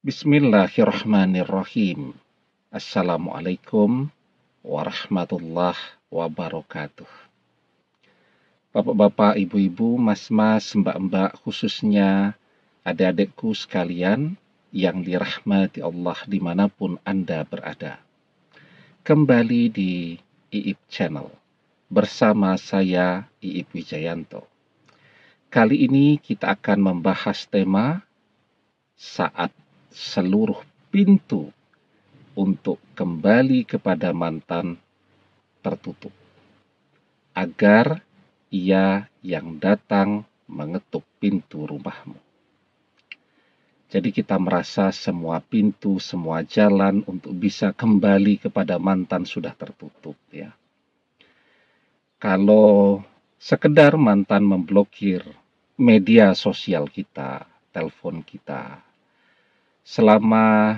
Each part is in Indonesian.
Bismillahirrahmanirrahim. Assalamualaikum warahmatullahi wabarakatuh. Bapak-bapak, ibu-ibu, mas-mas, mbak-mbak, khususnya adik-adikku sekalian yang dirahmati Allah dimanapun Anda berada. Kembali di Iip Channel bersama saya Iip Wijayanto. Kali ini kita akan membahas tema saat seluruh pintu untuk kembali kepada mantan tertutup, agar ia yang datang mengetuk pintu rumahmu. Jadi kita merasa semua pintu, semua jalan untuk bisa kembali kepada mantan sudah tertutup ya. Kalau sekedar mantan memblokir media sosial kita, telepon kita, selama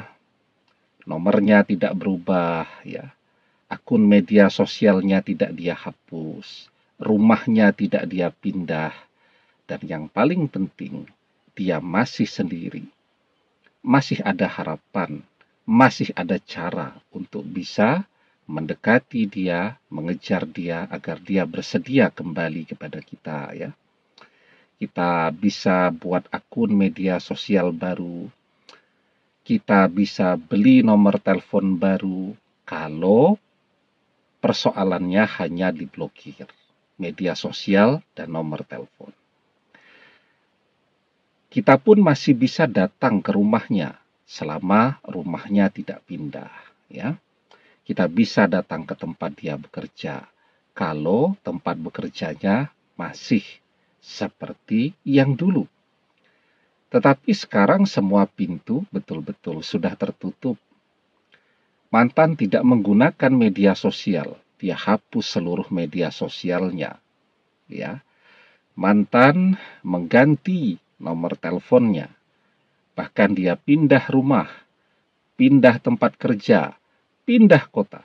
nomornya tidak berubah ya, akun media sosialnya tidak dia hapus, rumahnya tidak dia pindah, dan yang paling penting dia masih sendiri, masih ada harapan, masih ada cara untuk bisa mendekati dia, mengejar dia agar dia bersedia kembali kepada kita ya. Kita bisa buat akun media sosial baru, kita bisa beli nomor telepon baru kalau persoalannya hanya diblokir media sosial dan nomor telepon. Kita pun masih bisa datang ke rumahnya selama rumahnya tidak pindah ya. Kita bisa datang ke tempat dia bekerja kalau tempat bekerjanya masih seperti yang dulu. Tetapi sekarang semua pintu betul-betul sudah tertutup. Mantan tidak menggunakan media sosial, dia hapus seluruh media sosialnya. Ya. Mantan mengganti nomor teleponnya. Bahkan dia pindah rumah, pindah tempat kerja, pindah kota.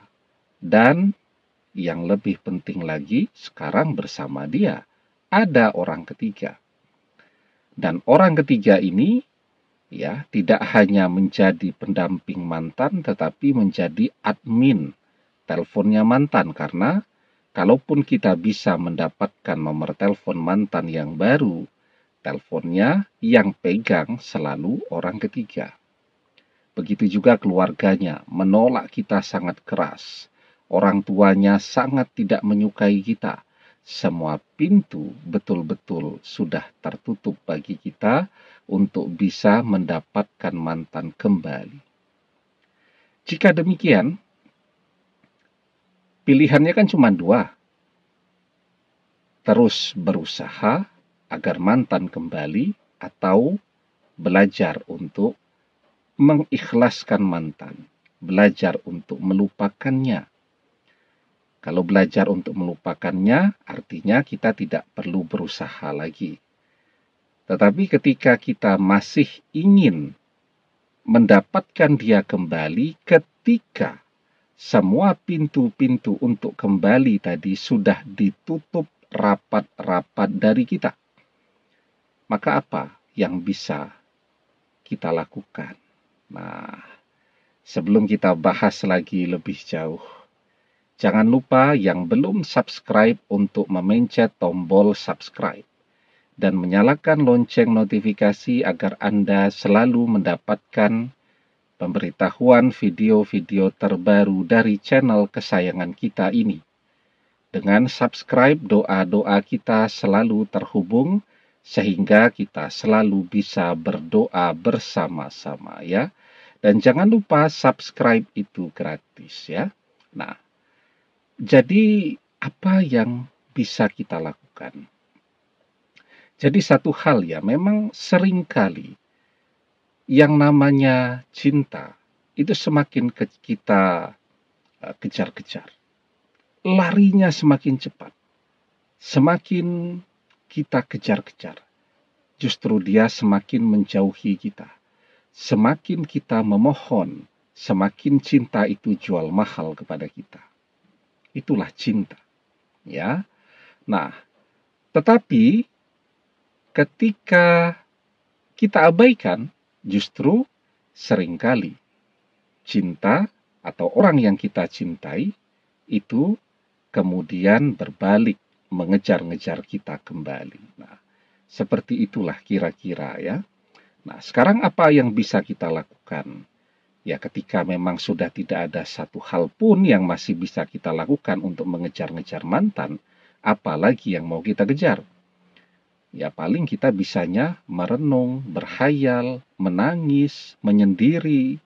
Dan yang lebih penting lagi, sekarang bersama dia ada orang ketiga. Dan orang ketiga ini ya tidak hanya menjadi pendamping mantan tetapi menjadi admin teleponnya mantan, karena kalaupun kita bisa mendapatkan nomor telepon mantan yang baru, teleponnya yang pegang selalu orang ketiga. Begitu juga keluarganya menolak kita sangat keras. Orang tuanya sangat tidak menyukai kita. Semua pintu betul-betul sudah tertutup bagi kita untuk bisa mendapatkan mantan kembali. Jika demikian, pilihannya kan cuma dua. Terus berusaha agar mantan kembali atau belajar untuk mengikhlaskan mantan, belajar untuk melupakannya. Kalau belajar untuk melupakannya, artinya kita tidak perlu berusaha lagi. Tetapi ketika kita masih ingin mendapatkan dia kembali, ketika semua pintu-pintu untuk kembali tadi sudah ditutup rapat-rapat dari kita, maka apa yang bisa kita lakukan? Nah, sebelum kita bahas lagi lebih jauh, jangan lupa yang belum subscribe untuk memencet tombol subscribe dan menyalakan lonceng notifikasi agar Anda selalu mendapatkan pemberitahuan video-video terbaru dari channel kesayangan kita ini. Dengan subscribe, doa-doa kita selalu terhubung sehingga kita selalu bisa berdoa bersama-sama ya. Dan jangan lupa subscribe itu gratis ya. Nah, jadi apa yang bisa kita lakukan? Jadi satu hal ya, memang seringkali yang namanya cinta itu semakin kita kejar-kejar. Larinya semakin cepat. Semakin kita kejar-kejar, justru dia semakin menjauhi kita. Semakin kita memohon, semakin cinta itu jual mahal kepada kita. Itulah cinta. Ya. Nah, tetapi ketika kita abaikan, justru seringkali cinta atau orang yang kita cintai itu kemudian berbalik mengejar-ngejar kita kembali. Nah, seperti itulah kira-kira ya. Nah, sekarang apa yang bisa kita lakukan? Ya, ketika memang sudah tidak ada satu hal pun yang masih bisa kita lakukan untuk mengejar-ngejar mantan, apalagi yang mau kita kejar? Ya, paling kita bisanya merenung, berhayal, menangis, menyendiri,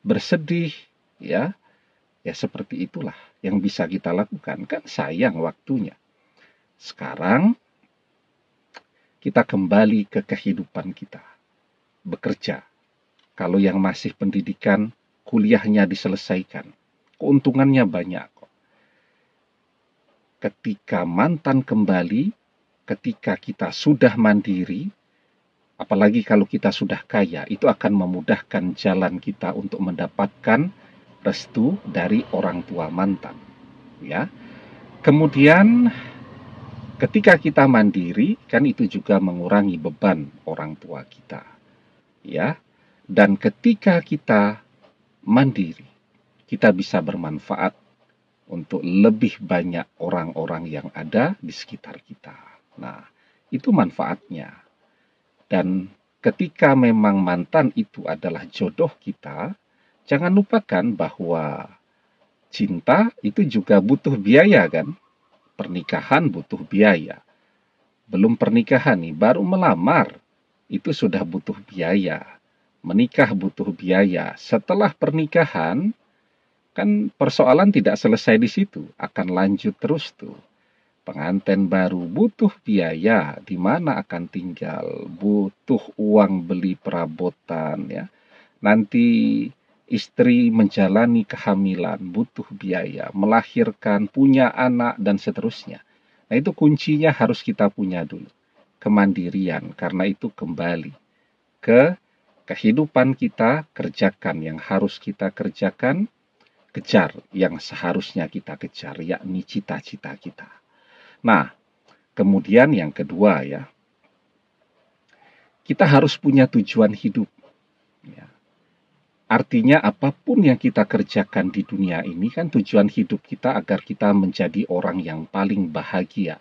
bersedih, ya. Ya, seperti itulah yang bisa kita lakukan. Kan sayang waktunya. Sekarang kita kembali ke kehidupan kita. Bekerja. Kalau yang masih pendidikan, kuliahnya diselesaikan. Keuntungannya banyak kok. Ketika mantan kembali, ketika kita sudah mandiri, apalagi kalau kita sudah kaya, itu akan memudahkan jalan kita untuk mendapatkan restu dari orang tua mantan. Ya. Kemudian ketika kita mandiri, kan itu juga mengurangi beban orang tua kita. Ya. Dan ketika kita mandiri, kita bisa bermanfaat untuk lebih banyak orang-orang yang ada di sekitar kita. Nah, itu manfaatnya. Dan ketika memang mantan itu adalah jodoh kita, jangan lupakan bahwa cinta itu juga butuh biaya kan? Pernikahan butuh biaya. Belum pernikahan nih, baru melamar, itu sudah butuh biaya. Menikah butuh biaya. Setelah pernikahan, kan persoalan tidak selesai di situ, akan lanjut terus tuh. Pengantin baru butuh biaya, di mana akan tinggal, butuh uang beli perabotan ya. Nanti istri menjalani kehamilan, butuh biaya, melahirkan, punya anak dan seterusnya. Nah, itu kuncinya harus kita punya dulu, kemandirian. Karena itu kembali ke kehidupan kita, kerjakan yang harus kita kerjakan, kejar yang seharusnya kita kejar, yakni cita-cita kita. Nah, kemudian yang kedua ya, kita harus punya tujuan hidup. Ya. Artinya apapun yang kita kerjakan di dunia ini kan tujuan hidup kita agar kita menjadi orang yang paling bahagia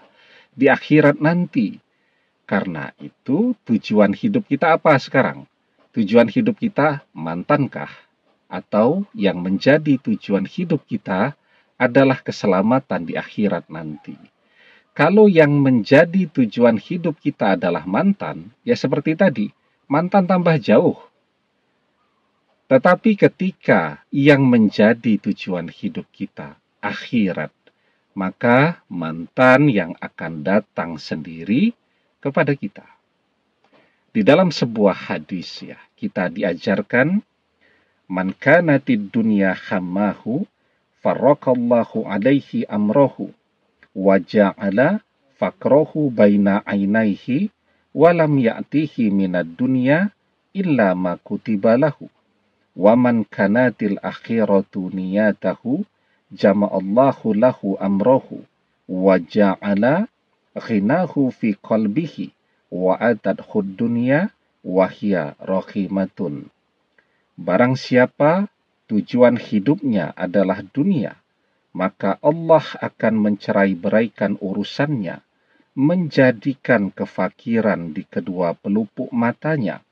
di akhirat nanti. Karena itu tujuan hidup kita apa sekarang? Tujuan hidup kita mantankah? Atau yang menjadi tujuan hidup kita adalah keselamatan di akhirat nanti. Kalau yang menjadi tujuan hidup kita adalah mantan, ya seperti tadi, mantan tambah jauh. Tetapi ketika yang menjadi tujuan hidup kita akhirat, maka mantan yang akan datang sendiri kepada kita. Di dalam sebuah hadis ya, kita diajarkan man kanatid dunya hammahu farraqallahu alaihi amrohu wa ja'ala faqrahu baina ainaihi wa lam ya'tihi minad dunya illa ma kutiba lahu wa man kanatil akhiratu niyatahu jama'allahu lahu amrohu wa ja'ala ghinahu fi qalbihi wa atadhud dunya wa hiya rahimatun. Barang siapa tujuan hidupnya adalah dunia, maka Allah akan mencerai-beraikan urusannya, menjadikan kefakiran di kedua pelupuk matanya,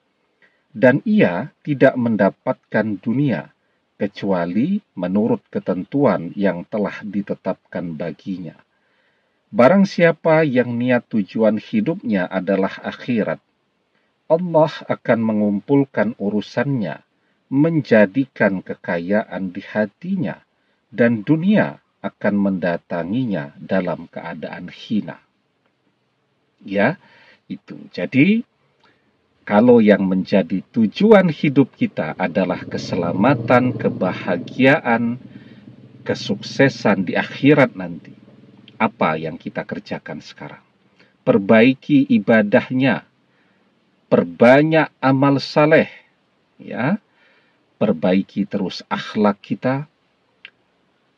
dan ia tidak mendapatkan dunia, kecuali menurut ketentuan yang telah ditetapkan baginya. Barang siapa yang niat tujuan hidupnya adalah akhirat, Allah akan mengumpulkan urusannya, menjadikan kekayaan di hatinya, dan dunia akan mendatanginya dalam keadaan hina. Ya, itu. Jadi, kalau yang menjadi tujuan hidup kita adalah keselamatan, kebahagiaan, kesuksesan di akhirat nanti, apa yang kita kerjakan sekarang? Perbaiki ibadahnya, perbanyak amal saleh, ya. Perbaiki terus akhlak kita,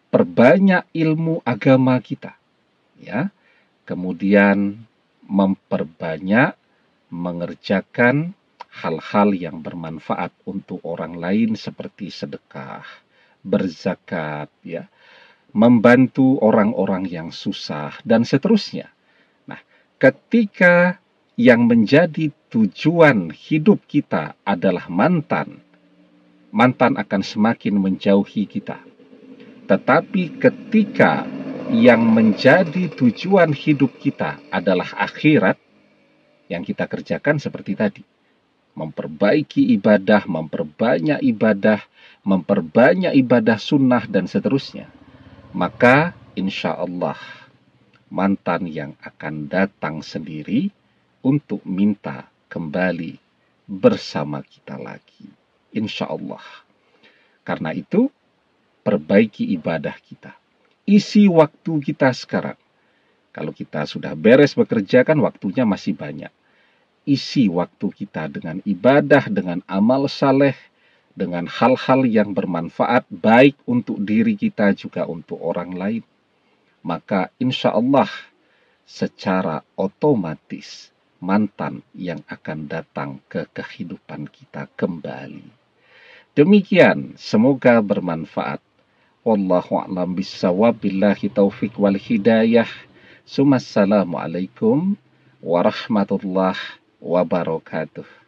perbanyak ilmu agama kita, ya. Kemudian memperbanyak mengerjakan hal-hal yang bermanfaat untuk orang lain seperti sedekah, berzakat, ya, membantu orang-orang yang susah, dan seterusnya. Nah, ketika yang menjadi tujuan hidup kita adalah mantan akan semakin menjauhi kita. Tetapi ketika yang menjadi tujuan hidup kita adalah akhirat, yang kita kerjakan seperti tadi, memperbaiki ibadah, memperbanyak ibadah sunnah, dan seterusnya, maka insya Allah mantan yang akan datang sendiri untuk minta kembali bersama kita lagi, insya Allah. Karena itu, perbaiki ibadah kita, isi waktu kita sekarang. Kalau kita sudah beres bekerja kan waktunya masih banyak. Isi waktu kita dengan ibadah, dengan amal saleh, dengan hal-hal yang bermanfaat, baik untuk diri kita juga untuk orang lain. Maka insya Allah secara otomatis mantan yang akan datang ke kehidupan kita kembali. Demikian, semoga bermanfaat. Wallahu a'lam bissawab, billahi taufik wal hidayah. Assalamualaikum warahmatullahi wabarakatuh.